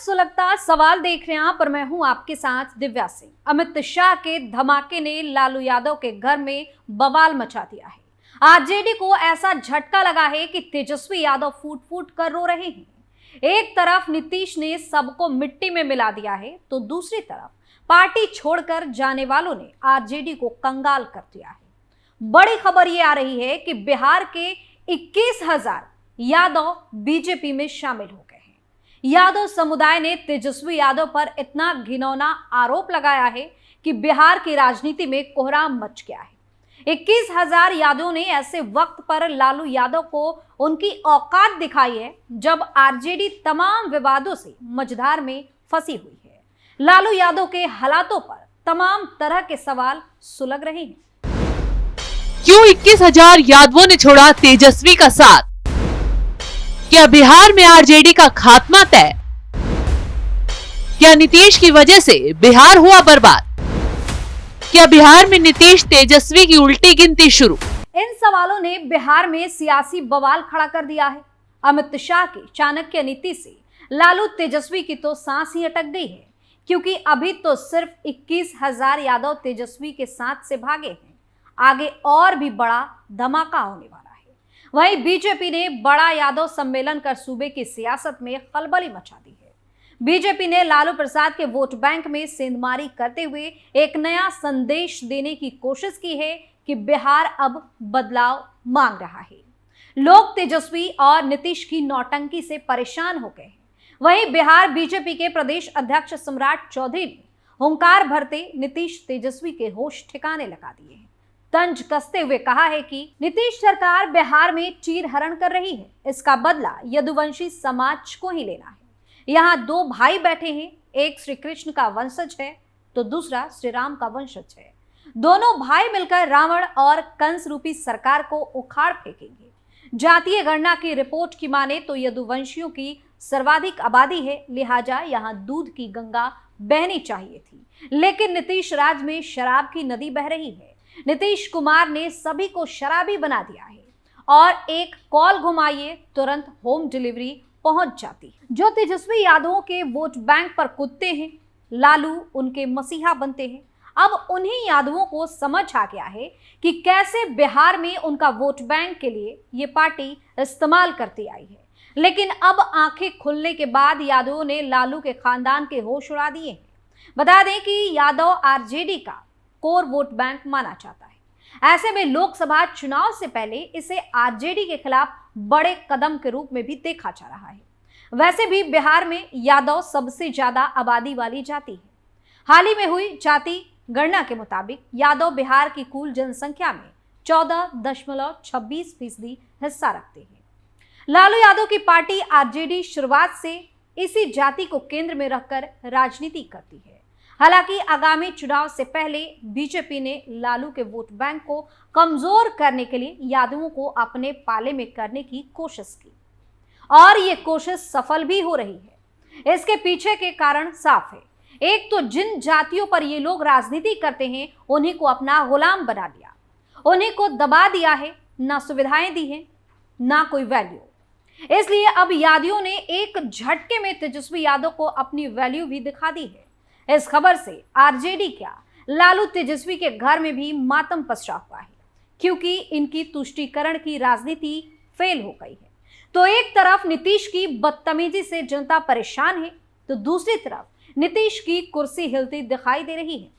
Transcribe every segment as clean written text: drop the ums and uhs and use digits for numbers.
सुलगता सवाल देख रहे हैं आप, और मैं हूं आपके साथ दिव्या सिंह। अमित शाह के धमाके ने लालू यादव के घर में बवाल मचा दिया है। आरजेडी को ऐसा झटका लगा है कि तेजस्वी यादव फूट फूट कर रो रहे हैं। एक तरफ नीतीश ने सबको मिट्टी में मिला दिया है, तो दूसरी तरफ पार्टी छोड़कर जाने वालों ने आरजेडी को कंगाल कर दिया है। बड़ी खबर यह आ रही है कि बिहार के 21,000 यादव बीजेपी में शामिल हो गए हैं। यादव समुदाय ने तेजस्वी यादव पर इतना घिनौना आरोप लगाया है कि बिहार की राजनीति में कोहराम मच गया है। 21,000 यादवों ने ऐसे वक्त पर लालू यादव को उनकी औकात दिखाई है जब आरजेडी तमाम विवादों से मझधार में फंसी हुई है। लालू यादव के हालातों पर तमाम तरह के सवाल सुलग रहे हैं। क्यों 21,000 यादवों ने छोड़ा तेजस्वी का साथ? क्या बिहार में आरजेडी का खात्मा तय? क्या नीतीश की वजह से बिहार हुआ बर्बाद? क्या बिहार में नीतीश तेजस्वी की उल्टी गिनती शुरू? इन सवालों ने बिहार में सियासी बवाल खड़ा कर दिया है। अमित शाह की चाणक्य नीति से लालू तेजस्वी की तो सांस ही अटक गई है, क्योंकि अभी तो सिर्फ 21,000 यादव तेजस्वी के साथ से भागे हैं। आगे और भी बड़ा धमाका होने वाला है। वहीं बीजेपी ने बड़ा यादव सम्मेलन कर सूबे की सियासत में खलबली मचा दी है। बीजेपी ने लालू प्रसाद के वोट बैंक में सेंधमारी करते हुए एक नया संदेश देने की कोशिश की है कि बिहार अब बदलाव मांग रहा है। लोग तेजस्वी और नीतीश की नौटंकी से परेशान हो गए हैं। वहीं बिहार बीजेपी के प्रदेश अध्यक्ष सम्राट चौधरी ने हुंकार भरते नीतीश तेजस्वी के होश ठिकाने लगा दिए हैं। तंज कसते हुए कहा है कि नीतीश सरकार बिहार में चीरहरण कर रही है, इसका बदला यदुवंशी समाज को ही लेना है। यहाँ दो भाई बैठे हैं, एक श्री कृष्ण का वंशज है तो दूसरा श्री राम का वंशज है। दोनों भाई मिलकर रावण और कंस रूपी सरकार को उखाड़ फेंकेंगे। जातीय गणना की रिपोर्ट की माने तो यदुवंशियों की सर्वाधिक आबादी है, लिहाजा यहाँ दूध की गंगा बहनी चाहिए थी, लेकिन नीतीश राज में शराब की नदी बह रही है। नीतीश कुमार ने सभी को शराबी बना दिया है और एक कॉल घुमाइए तुरंत होम डिलीवरी पहुंच जाती है। जो तेजस्वी यादवों के वोट बैंक पर कूदते हैं, लालू उनके मसीहा बनते हैं। अब उन्हीं यादवों को समझ आ गया है कि कैसे बिहार में उनका वोट बैंक के लिए ये पार्टी इस्तेमाल करती आई है। लेकिन अब आंखें खुलने के बाद यादवों ने लालू के खानदान के होश उड़ा दिए हैं। बता दें कि यादव आरजेडी का कोर वोट बैंक माना जाता है। ऐसे में लोकसभा चुनाव से पहले इसे आरजेडी के खिलाफ बड़े कदम के रूप में भी देखा जा रहा है। वैसे भी बिहार में यादव सबसे ज्यादा आबादी वाली जाति है। हाल ही में हुई जाति गणना के मुताबिक यादव बिहार की कुल जनसंख्या में 14.26% हिस्सा रखते हैं। लालू यादव की पार्टी आरजेडी शुरुआत से इसी जाति को केंद्र में रखकर राजनीति करती है। हालांकि आगामी चुनाव से पहले बीजेपी ने लालू के वोट बैंक को कमजोर करने के लिए यादवों को अपने पाले में करने की कोशिश की, और ये कोशिश सफल भी हो रही है। इसके पीछे के कारण साफ है। एक तो जिन जातियों पर ये लोग राजनीति करते हैं, उन्हीं को अपना गुलाम बना लिया, उन्हीं को दबा दिया है, ना सुविधाएं दी हैं, ना कोई वैल्यू। इसलिए अब यादवों ने एक झटके में तेजस्वी यादव को अपनी वैल्यू भी दिखा दी है। इस खबर से आरजेडी क्या लालू तेजस्वी के घर में भी मातम पसरा हुआ है, क्योंकि इनकी तुष्टीकरण की राजनीति फेल हो गई है। तो एक तरफ नीतीश की बदतमीजी से जनता परेशान है, तो दूसरी तरफ नीतीश की कुर्सी हिलती दिखाई दे रही है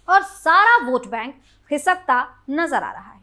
और सारा वोट बैंक खिसकता नजर आ रहा है।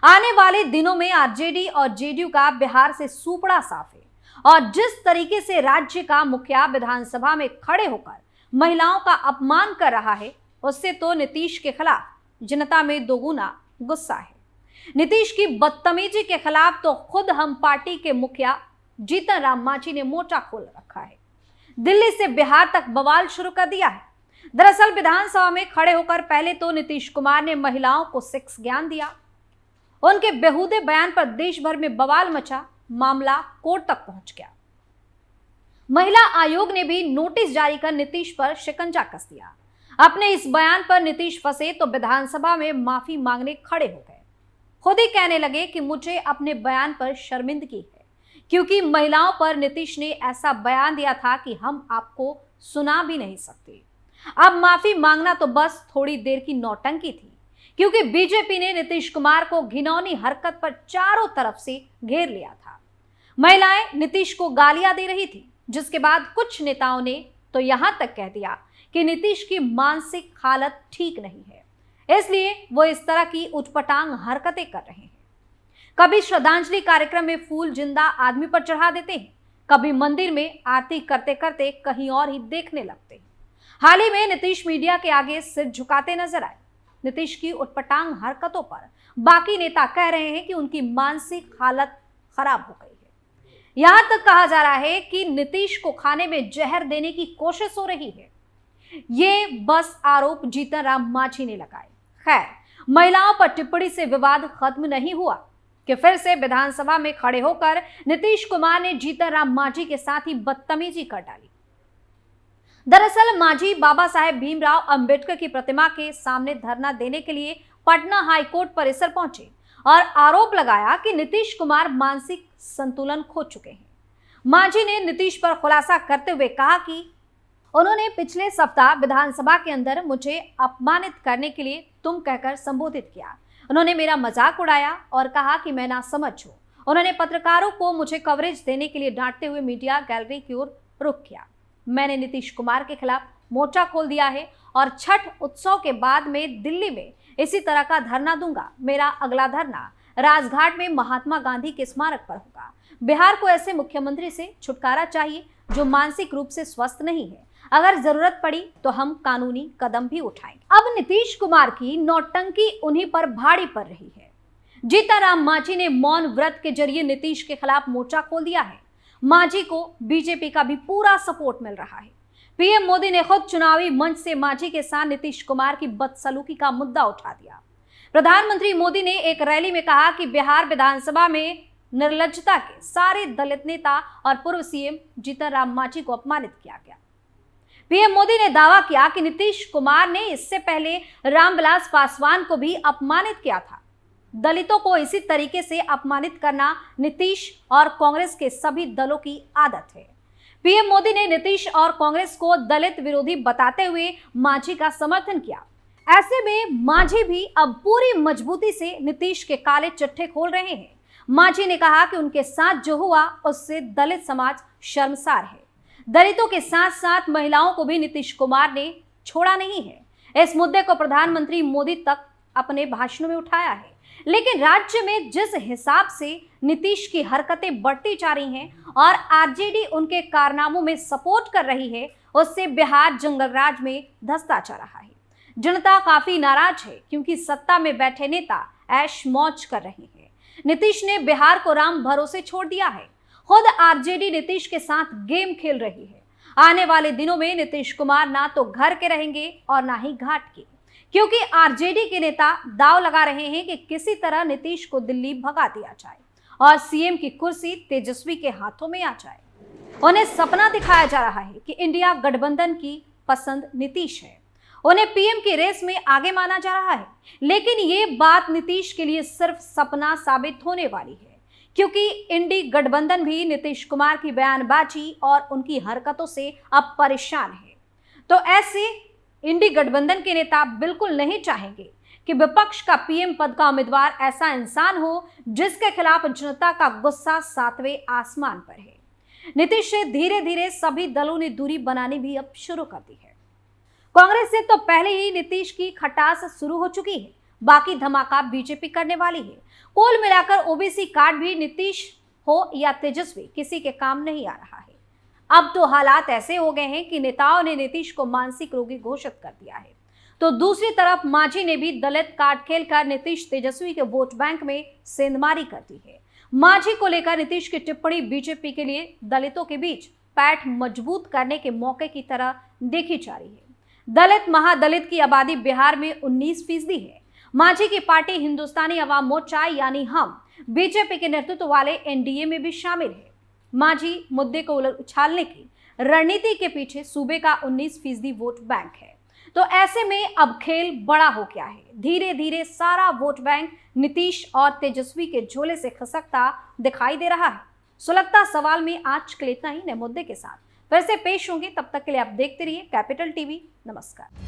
आने वाले दिनों में आरजेडी और जेडीयू का बिहार से सूपड़ा साफ है, और जिस तरीके से राज्य का मुखिया विधानसभा में खड़े होकर महिलाओं का अपमान कर रहा है, उससे तो नीतीश के खिलाफ जनता में दोगुना गुस्सा है। नीतीश की बदतमीजी के खिलाफ तो खुद हम पार्टी के मुखिया जीतन राम मांझी ने मोर्चा खोल रखा है। दिल्ली से बिहार तक बवाल शुरू कर दिया है। दरअसल विधानसभा में खड़े होकर पहले तो नीतीश कुमार ने महिलाओं को सेक्स ज्ञान दिया। उनके बेहूदे बयान पर देश भर में बवाल मचा, मामला कोर्ट तक पहुंच गया। महिला आयोग ने भी नोटिस जारी कर नीतीश पर शिकंजा कस दिया। अपने इस बयान पर नीतीश फंसे तो विधानसभा में माफी मांगने खड़े हो गए। खुद ही कहने लगे कि मुझे अपने बयान पर शर्मिंदगी है, क्योंकि महिलाओं पर नीतीश ने ऐसा बयान दिया था कि हम आपको सुना भी नहीं सकते। अब माफी मांगना तो बस थोड़ी देर की नौटंकी थी, क्योंकि बीजेपी ने नीतीश कुमार को घिनौनी हरकत पर चारों तरफ से घेर लिया था। महिलाएं नीतीश को गालियां दे रही थी, जिसके बाद कुछ नेताओं ने तो यहां तक कह दिया कि नीतीश की मानसिक हालत ठीक नहीं है, इसलिए वो इस तरह की उटपटांग हरकतें कर रहे हैं। कभी श्रद्धांजलि कार्यक्रम में फूल जिंदा आदमी पर चढ़ा देते हैं, कभी मंदिर में आरती करते करते कहीं और ही देखने लगते हैं। हाल ही में नीतीश मीडिया के आगे सिर झुकाते नजर आए। नीतीश की उटपटांग हरकतों पर बाकी नेता कह रहे हैं कि उनकी मानसिक हालत खराब हो गई है। यहां तक कहा जा रहा है कि नीतीश को खाने में जहर देने की कोशिश हो रही है। ये बस आरोप जीतन राम मांझी ने लगाए। खैर, महिलाओं पर टिप्पणी से विवाद खत्म नहीं हुआ कि फिर से विधानसभा में खड़े होकर नीतीश कुमार ने जीतन राम मांझी के साथ ही बदतमीजी कर डाली। दरअसल मांझी बाबा साहेब भीमराव अंबेडकर की प्रतिमा के सामने धरना देने के लिए पटना हाईकोर्ट परिसर पहुंचे और आरोप लगाया कि नीतीश कुमार मानसिक संतुलन खो चुके हैं। मांझी ने नीतीश पर खुलासा करते हुए कहा कि उन्होंने पिछले सप्ताह विधानसभा के अंदर मुझे अपमानित करने के लिए तुम कहकर संबोधित किया। उन्होंने मेरा मजाक उड़ाया और कहा कि मैं नासमझ हूं। उन्होंने पत्रकारों को मुझे कवरेज देने के लिए डांटते हुए मीडिया गैलरी की ओर रुख किया। मैंने नीतीश कुमार के खिलाफ मोर्चा खोल दिया है और छठ उत्सव के बाद में दिल्ली में इसी तरह का धरना दूंगा। मेरा अगला धरना राजघाट में महात्मा गांधी के स्मारक पर होगा। बिहार को ऐसे मुख्यमंत्री से छुटकारा चाहिए जो मानसिक रूप से स्वस्थ नहीं है। अगर जरूरत पड़ी तो हम कानूनी कदम भी उठाएंगे। अब नीतीश कुमार की नौटंकी उन्हीं पर भारी पड़ रही है। जीतन राम मांझी ने मौन व्रत के जरिए नीतीश के खिलाफ मोर्चा खोल दिया है। मांझी को बीजेपी का भी पूरा सपोर्ट मिल रहा है। पीएम मोदी ने खुद चुनावी मंच से मांझी के साथ नीतीश कुमार की बदसलूकी का मुद्दा उठा दिया। प्रधानमंत्री मोदी ने एक रैली में कहा कि बिहार विधानसभा में निर्लज्जता के सारे दलित नेता और पूर्व सीएम जीतन राम मांझी को अपमानित किया गया। पीएम मोदी ने दावा किया कि नीतीश कुमार ने इससे पहले रामविलास पासवान को भी अपमानित किया था। दलितों को इसी तरीके से अपमानित करना नीतीश और कांग्रेस के सभी दलों की आदत है। पीएम मोदी ने नीतीश और कांग्रेस को दलित विरोधी बताते हुए मांझी का समर्थन किया। ऐसे में मांझी भी अब पूरी मजबूती से नीतीश के काले चिट्ठे खोल रहे हैं। मांझी ने कहा कि उनके साथ जो हुआ उससे दलित समाज शर्मसार है। दलितों के साथ साथ महिलाओं को भी नीतीश कुमार ने छोड़ा नहीं है। इस मुद्दे को प्रधानमंत्री मोदी तक अपने भाषणों में उठाया है। लेकिन राज्य में जिस हिसाब से नीतीश की हरकतें बढ़ती जा रही हैं और आरजेडी उनके कारनामों में सपोर्ट कर रही है, उससे बिहार जंगलराज में धंसता जा रहा है। जनता काफी नाराज है क्योंकि सत्ता में बैठे नेता ऐश मौज कर रहे हैं। नीतीश ने बिहार को राम भरोसे छोड़ दिया है। खुद आरजेडी नीतीश के साथ गेम खेल रही है। आने वाले दिनों में नीतीश कुमार ना तो घर के रहेंगे और ना ही घाट के, क्योंकि आरजेडी के नेता दांव लगा रहे हैं कि किसी तरह नीतीश को दिल्ली भगा दिया जाए और सीएम की कुर्सी तेजस्वी के हाथों में आ जाए। उन्हें सपना दिखाया जा रहा है कि इंडिया गठबंधन की पसंद नीतीश है। उन्हें पीएम की रेस में आगे माना जा रहा है। लेकिन ये बात नीतीश के लिए सिर्फ सपना साबित होने वाली है, क्योंकि इंडी गठबंधन भी नीतीश कुमार की बयानबाजी और उनकी हरकतों से अब परेशान है। तो ऐसे इंडी गठबंधन के नेता बिल्कुल नहीं चाहेंगे कि विपक्ष का पीएम पद का उम्मीदवार ऐसा इंसान हो जिसके खिलाफ जनता का गुस्सा 7वें आसमान पर है। नीतीश से धीरे धीरे सभी दलों ने दूरी बनानी भी अब शुरू कर दी है। कांग्रेस से तो पहले ही नीतीश की खटास शुरू हो चुकी है। बाकी धमाका बीजेपी करने वाली है। कुल मिलाकर ओबीसी कार्ड भी नीतीश हो या तेजस्वी किसी के काम नहीं आ रहा है। अब तो हालात ऐसे हो गए हैं कि नेताओं ने नीतीश को मानसिक रोगी घोषित कर दिया है। तो दूसरी तरफ मांझी ने भी दलित कार्ड खेलकर नीतीश तेजस्वी के वोट बैंक में सेंधमारी कर दी है। मांझी को लेकर नीतीश की टिप्पणी बीजेपी के लिए दलितों के बीच पैठ मजबूत करने के मौके की तरह देखी जा रही है। दलित महादलित की आबादी बिहार में 19% है। मांझी की पार्टी हिंदुस्तानी अवाम मोर्चा यानी हम बीजेपी के नेतृत्व वाले एनडीए में भी शामिल है। मांझी मुद्दे को उछालने की रणनीति के पीछे सूबे का 19% वोट बैंक है। तो ऐसे में अब खेल बड़ा हो गया है। धीरे धीरे सारा वोट बैंक नीतीश और तेजस्वी के झोले से खिसकता दिखाई दे रहा है। सुलगता सवाल में आज के लिए इतना ही, नए मुद्दे के साथ फिर से पेश होंगे। तब तक के लिए आप देखते रहिए कैपिटल टीवी। नमस्कार।